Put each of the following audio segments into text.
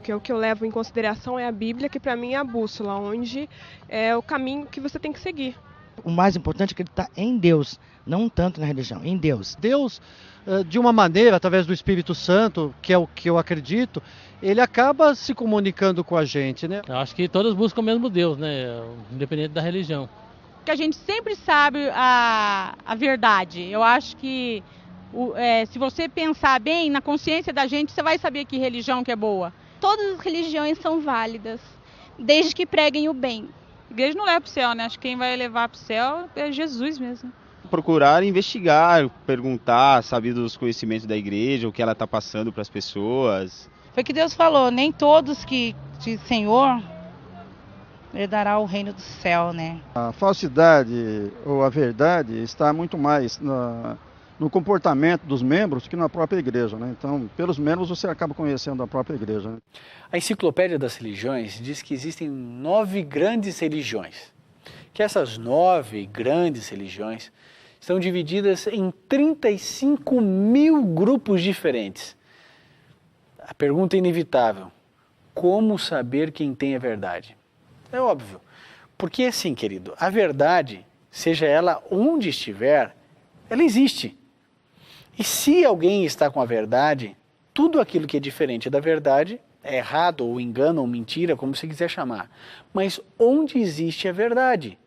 porque o que eu levo em consideração é a Bíblia, que para mim é a bússola, onde é o caminho que você tem que seguir. O mais importante é que ele está em Deus, não tanto na religião, em Deus. Deus, de uma maneira, através do Espírito Santo, que é o que eu acredito, ele acaba se comunicando com a gente, né? Eu acho que todos buscam o mesmo Deus, né? Independente da religião. Que a gente sempre sabe a verdade. Eu acho que se você pensar bem, na consciência da gente, você vai saber que religião que é boa. Todas as religiões são válidas, desde que preguem o bem. A igreja não leva para o céu, né? Acho que quem vai levar para o céu é Jesus mesmo. Procurar investigar, perguntar, saber dos conhecimentos da igreja, o que ela está passando para as pessoas. Foi que Deus falou, nem todos que dizem Senhor herdará o reino do céu, né? A falsidade ou a verdade está muito mais no comportamento dos membros que na própria igreja, né? Então, pelos membros você acaba conhecendo a própria igreja, né? A Enciclopédia das Religiões diz que existem 9 grandes religiões, que essas 9 grandes religiões estão divididas em 35 mil grupos diferentes. A pergunta é inevitável: como saber quem tem a verdade? É óbvio, porque assim, querido, a verdade, seja ela onde estiver, ela existe. E se alguém está com a verdade, tudo aquilo que é diferente da verdade é errado, ou engano, ou mentira, como você quiser chamar. Mas onde existe a verdade?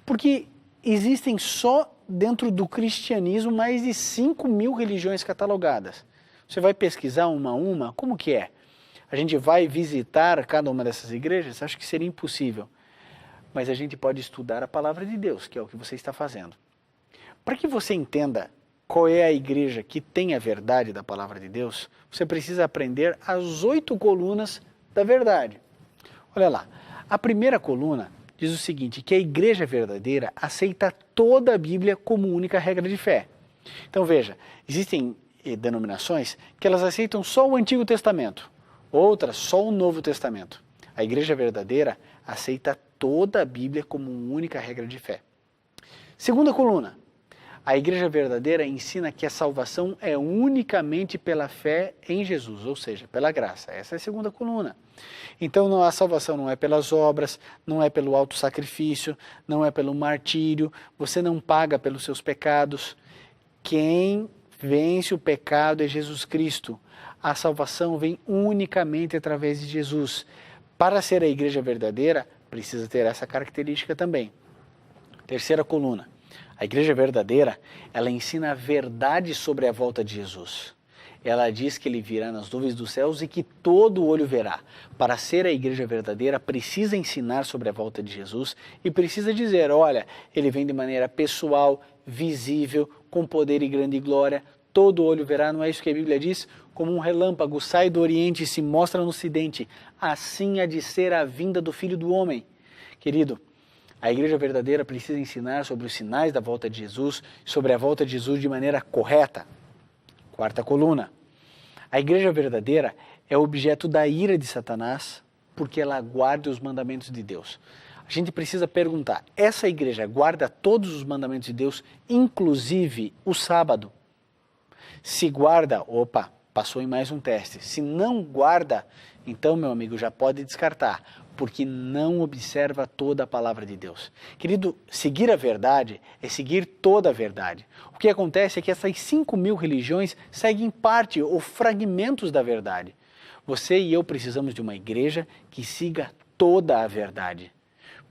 Porque existem só dentro do cristianismo mais de 5 mil religiões catalogadas. Você vai pesquisar uma a uma, como que é? A gente vai visitar cada uma dessas igrejas? Acho que seria impossível. Mas a gente pode estudar a palavra de Deus, que é o que você está fazendo. Para que você entenda qual é a igreja que tem a verdade da palavra de Deus, você precisa aprender as 8 colunas da verdade. Olha lá, a primeira coluna diz o seguinte, que a igreja verdadeira aceita toda a Bíblia como única regra de fé. Então veja, existem denominações que elas aceitam só o Antigo Testamento, outras só o Novo Testamento. A igreja verdadeira aceita toda a Bíblia como única regra de fé. Segunda coluna, a igreja verdadeira ensina que a salvação é unicamente pela fé em Jesus, ou seja, pela graça. Essa é a segunda coluna. Então a salvação não é pelas obras, não é pelo autossacrifício, não é pelo martírio, você não paga pelos seus pecados. Quem vence o pecado é Jesus Cristo. A salvação vem unicamente através de Jesus. Para ser a igreja verdadeira, precisa ter essa característica também. Terceira coluna. A igreja verdadeira, ela ensina a verdade sobre a volta de Jesus. Ela diz que ele virá nas nuvens dos céus e que todo olho verá. Para ser a igreja verdadeira, precisa ensinar sobre a volta de Jesus e precisa dizer, olha, ele vem de maneira pessoal, visível, com poder e grande glória. Todo olho verá, não é isso que a Bíblia diz? Como um relâmpago sai do Oriente e se mostra no Ocidente. Assim há de ser a vinda do Filho do Homem. Querido, a igreja verdadeira precisa ensinar sobre os sinais da volta de Jesus, sobre a volta de Jesus de maneira correta. Quarta coluna. A igreja verdadeira é objeto da ira de Satanás, porque ela guarda os mandamentos de Deus. A gente precisa perguntar, essa igreja guarda todos os mandamentos de Deus, inclusive o sábado? Se guarda, opa, passou em mais um teste. Se não guarda, então, meu amigo, já pode descartar, porque não observa toda a palavra de Deus. Querido, seguir a verdade é seguir toda a verdade. O que acontece é que essas 5 mil religiões seguem parte ou fragmentos da verdade. Você e eu precisamos de uma igreja que siga toda a verdade,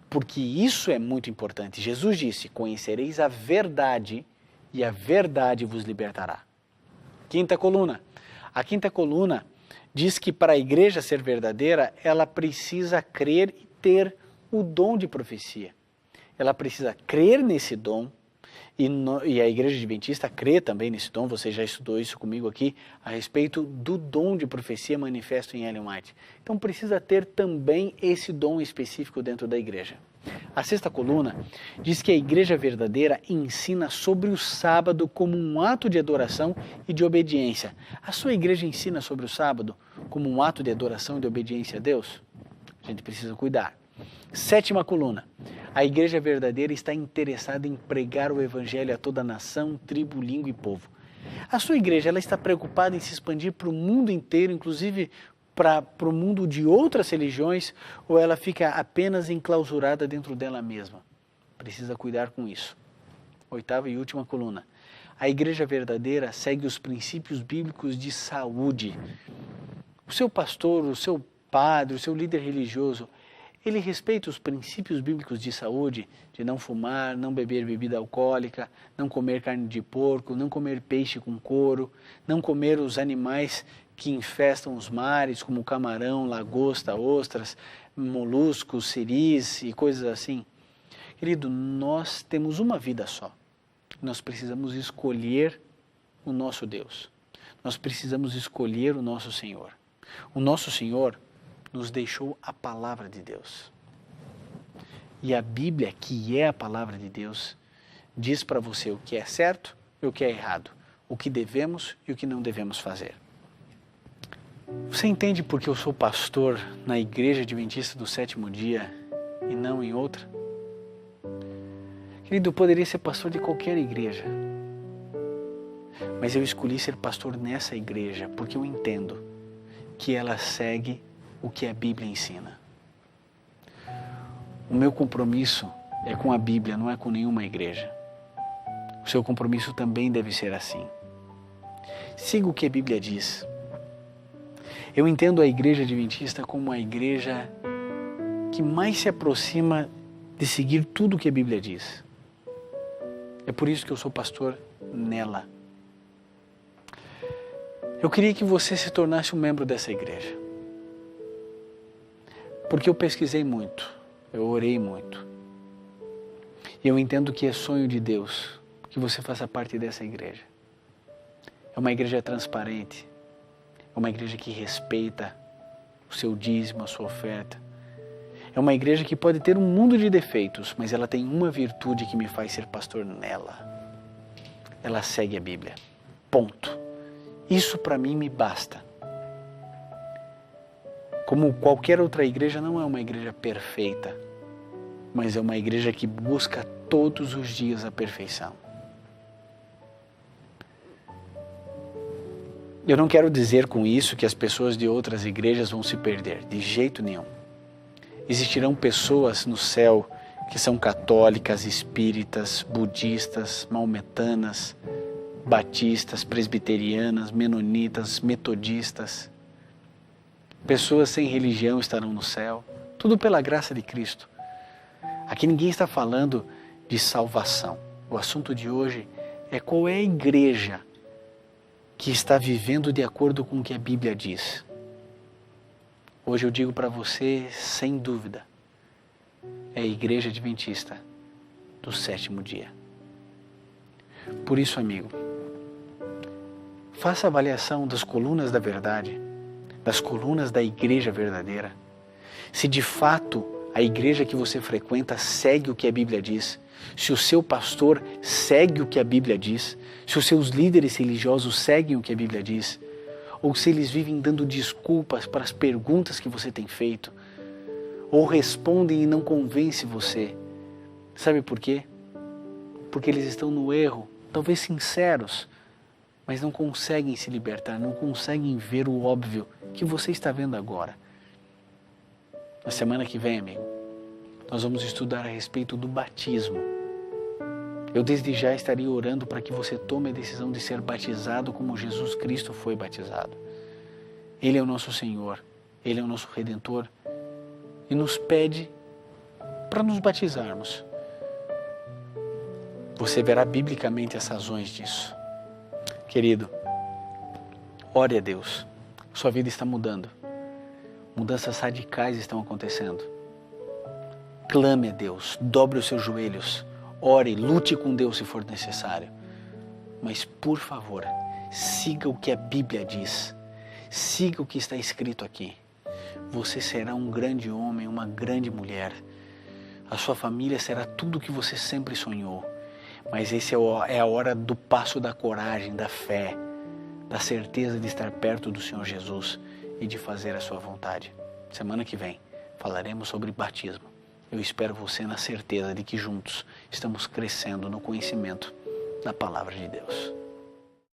porque isso é muito importante. Jesus disse, conhecereis a verdade e a verdade vos libertará. Quinta coluna. A quinta coluna diz que para a igreja ser verdadeira, ela precisa crer e ter o dom de profecia. Ela precisa crer nesse dom, e a igreja adventista crê também nesse dom, você já estudou isso comigo aqui, a respeito do dom de profecia manifesto em Ellen White. Então precisa ter também esse dom específico dentro da igreja. A sexta coluna diz que a igreja verdadeira ensina sobre o sábado como um ato de adoração e de obediência. A sua igreja ensina sobre o sábado como um ato de adoração e de obediência a Deus? A gente precisa cuidar. Sétima coluna. A igreja verdadeira está interessada em pregar o evangelho a toda nação, tribo, língua e povo. A sua igreja ela está preocupada em se expandir para o mundo inteiro, inclusive para o mundo de outras religiões ou ela fica apenas enclausurada dentro dela mesma? Precisa cuidar com isso. 8ª e última coluna. A igreja verdadeira segue os princípios bíblicos de saúde. O seu pastor, o seu padre, o seu líder religioso, ele respeita os princípios bíblicos de saúde, de não fumar, não beber bebida alcoólica, não comer carne de porco, não comer peixe com couro, não comer os animais que infestam os mares, como camarão, lagosta, ostras, moluscos, siris e coisas assim. Querido, nós temos uma vida só. Nós precisamos escolher o nosso Deus. Nós precisamos escolher o nosso Senhor. O nosso Senhor nos deixou a palavra de Deus. E a Bíblia, que é a palavra de Deus, diz para você o que é certo e o que é errado, o que devemos e o que não devemos fazer. Você entende por que eu sou pastor na Igreja Adventista do Sétimo Dia e não em outra? Querido, eu poderia ser pastor de qualquer igreja, mas eu escolhi ser pastor nessa igreja porque eu entendo que ela segue o que a Bíblia ensina. O meu compromisso é com a Bíblia, não é com nenhuma igreja. O seu compromisso também deve ser assim. Siga o que a Bíblia diz. Eu entendo a Igreja Adventista como a igreja que mais se aproxima de seguir tudo o que a Bíblia diz. É por isso que eu sou pastor nela. Eu queria que você se tornasse um membro dessa igreja. Porque eu pesquisei muito, eu orei muito. E eu entendo que é sonho de Deus que você faça parte dessa igreja. É uma igreja transparente, é uma igreja que respeita o seu dízimo, a sua oferta. É uma igreja que pode ter um mundo de defeitos, mas ela tem uma virtude que me faz ser pastor nela. Ela segue a Bíblia. Ponto. Isso para mim me basta. Como qualquer outra igreja, não é uma igreja perfeita, mas é uma igreja que busca todos os dias a perfeição. Eu não quero dizer com isso que as pessoas de outras igrejas vão se perder, de jeito nenhum. Existirão pessoas no céu que são católicas, espíritas, budistas, maometanas, batistas, presbiterianas, menonitas, metodistas. Pessoas sem religião estarão no céu, tudo pela graça de Cristo. Aqui ninguém está falando de salvação. O assunto de hoje é qual é a igreja que está vivendo de acordo com o que a Bíblia diz. Hoje eu digo para você, sem dúvida, é a Igreja Adventista do Sétimo Dia. Por isso, amigo, faça a avaliação das colunas da verdade, das colunas da igreja verdadeira. Se de fato a igreja que você frequenta segue o que a Bíblia diz, se o seu pastor segue o que a Bíblia diz, se os seus líderes religiosos seguem o que a Bíblia diz, ou se eles vivem dando desculpas para as perguntas que você tem feito, ou respondem e não convencem você. Sabe por quê? Porque eles estão no erro, talvez sinceros, mas não conseguem se libertar, não conseguem ver o óbvio que você está vendo agora. Na semana que vem, amigo, nós vamos estudar a respeito do batismo. Eu desde já estaria orando para que você tome a decisão de ser batizado como Jesus Cristo foi batizado. Ele é o nosso Senhor, Ele é o nosso Redentor e nos pede para nos batizarmos. Você verá biblicamente as razões disso. Querido, ore a Deus. Sua vida está mudando. Mudanças radicais estão acontecendo. Clame a Deus, dobre os seus joelhos, ore, lute com Deus se for necessário. Mas, por favor, siga o que a Bíblia diz. Siga o que está escrito aqui. Você será um grande homem, uma grande mulher. A sua família será tudo o que você sempre sonhou. Mas esse é a hora do passo da coragem, da fé, da certeza de estar perto do Senhor Jesus e de fazer a sua vontade. Semana que vem falaremos sobre batismo. Eu espero você na certeza de que juntos estamos crescendo no conhecimento da Palavra de Deus.